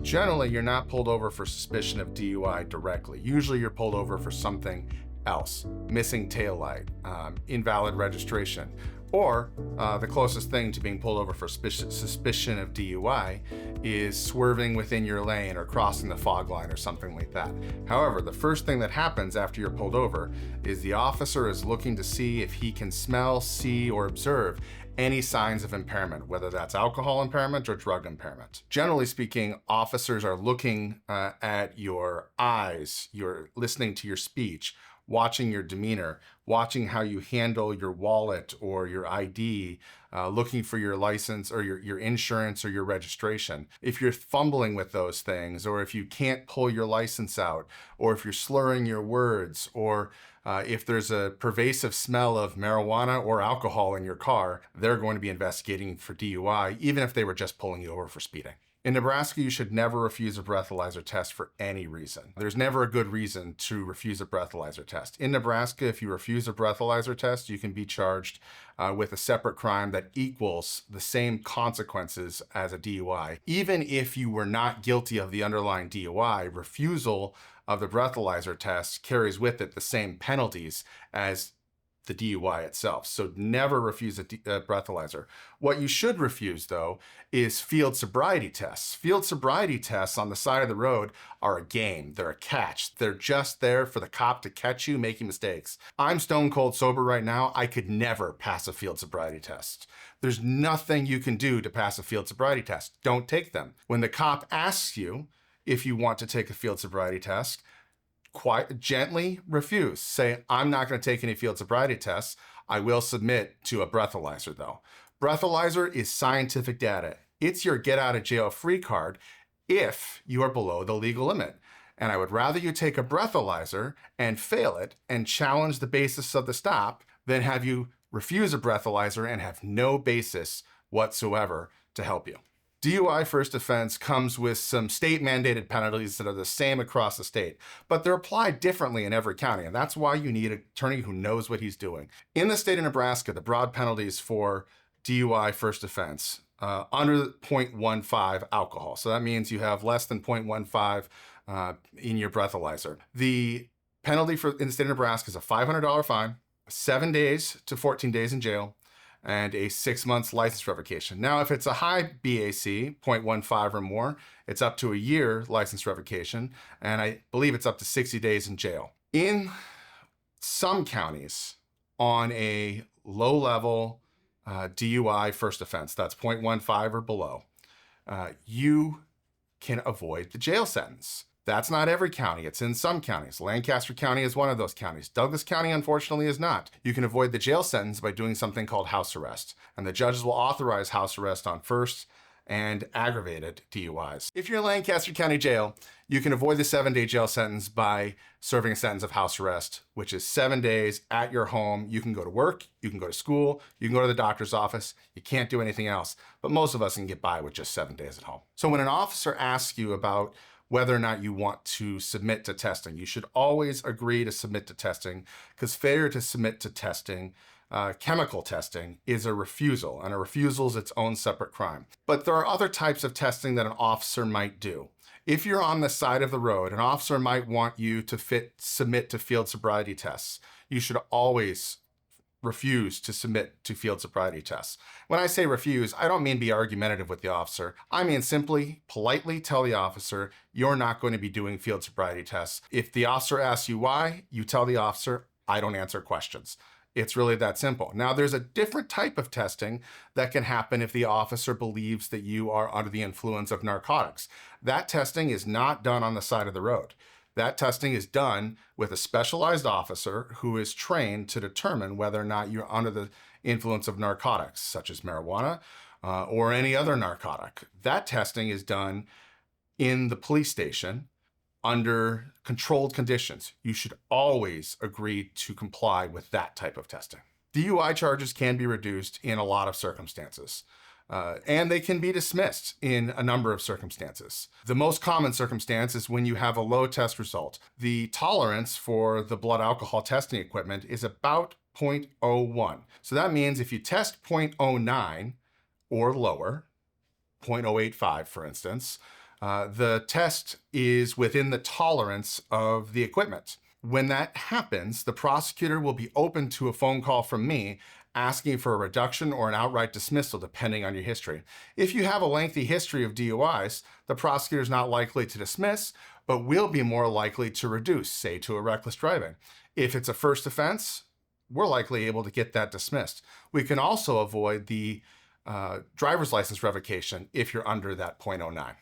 Generally, you're not pulled over for suspicion of DUI directly. Usually you're pulled over for something else: missing taillight, invalid registration, or the closest thing to being pulled over for suspicion of DUI is swerving within your lane or crossing the fog line or something like that. However, the first thing that happens after you're pulled over is the officer is looking to see if he can smell, see, or observe any signs of impairment, whether that's alcohol impairment or drug impairment. Generally speaking, officers are looking at your eyes, you're listening to your speech, watching your demeanor, watching how you handle your wallet or your ID, looking for your license or your insurance or your registration. If you're fumbling with those things, or if you can't pull your license out, or if you're slurring your words, or if there's a pervasive smell of marijuana or alcohol in your car, they're going to be investigating for DUI, even if they were just pulling you over for speeding. In Nebraska, you should never refuse a breathalyzer test for any reason. There's never a good reason to refuse a breathalyzer test. In Nebraska, if you refuse a breathalyzer test, you can be charged with a separate crime that equals the same consequences as a DUI. Even if you were not guilty of the underlying DUI, refusal of the breathalyzer test carries with it the same penalties as the DUI itself. So never refuse a breathalyzer. What you should refuse, though, is field sobriety tests. Field sobriety tests on the side of the road are a game. They're a catch. They're just there for the cop to catch you making mistakes. I'm stone cold sober right now. I could never pass a field sobriety test. There's nothing you can do to pass a field sobriety test. Don't take them. When the cop asks you if you want to take a field sobriety test, quite gently refuse. Say, I'm not going to take any field sobriety tests. I will submit to a breathalyzer, though. Breathalyzer is scientific data. It's your get out of jail free card if you are below the legal limit. And I would rather you take a breathalyzer and fail it and challenge the basis of the stop than have you refuse a breathalyzer and have no basis whatsoever to help you. DUI first offense comes with some state-mandated penalties that are the same across the state, but they're applied differently in every county, and that's why you need an attorney who knows what he's doing. In the state of Nebraska, the broad penalties for DUI first offense, under 0.15 alcohol. So that means you have less than 0.15 in your breathalyzer. The penalty in the state of Nebraska is a $500 fine, 7 days to 14 days in jail, and a 6 months license revocation. Now, if it's a high BAC, 0.15 or more, it's up to a year license revocation, and I believe it's up to 60 days in jail. In some counties, on a low-level DUI first offense, that's 0.15 or below, you can avoid the jail sentence. That's not every county. It's in some counties. Lancaster County is one of those counties. Douglas County, unfortunately, is not. You can avoid the jail sentence by doing something called house arrest, and the judges will authorize house arrest on first and aggravated DUIs. If you're in Lancaster County Jail, you can avoid the 7-day jail sentence by serving a sentence of house arrest, which is 7 days at your home. You can go to work, you can go to school, you can go to the doctor's office. You can't do anything else, but most of us can get by with just 7 days at home. So when an officer asks you about whether or not you want to submit to testing, you should always agree to submit to testing, because failure to submit to testing, chemical testing, is a refusal, and a refusal is its own separate crime. But there are other types of testing that an officer might do. If you're on the side of the road, an officer might want you to submit to field sobriety tests. You should always refuse to submit to field sobriety tests. When I say refuse, I don't mean be argumentative with the officer. I mean simply politely tell the officer you're not going to be doing field sobriety tests. If the officer asks you why, you tell the officer, I don't answer questions. It's really that simple. Now, there's a different type of testing that can happen if the officer believes that you are under the influence of narcotics. That testing is not done on the side of the road. That testing is done with a specialized officer who is trained to determine whether or not you're under the influence of narcotics, such as marijuana or any other narcotic. That testing is done in the police station under controlled conditions. You should always agree to comply with that type of testing. DUI charges can be reduced in a lot of circumstances. And they can be dismissed in a number of circumstances. The most common circumstance is when you have a low test result. The tolerance for the blood alcohol testing equipment is about 0.01. So that means if you test 0.09 or lower, 0.085 for instance, The test is within the tolerance of the equipment. When that happens, the prosecutor will be open to a phone call from me asking for a reduction or an outright dismissal, depending on your history. If you have a lengthy history of DUIs, the prosecutor is not likely to dismiss, but will be more likely to reduce, say to a reckless driving. If it's a first offense, we're likely able to get that dismissed. We can also avoid the driver's license revocation if you're under that .09.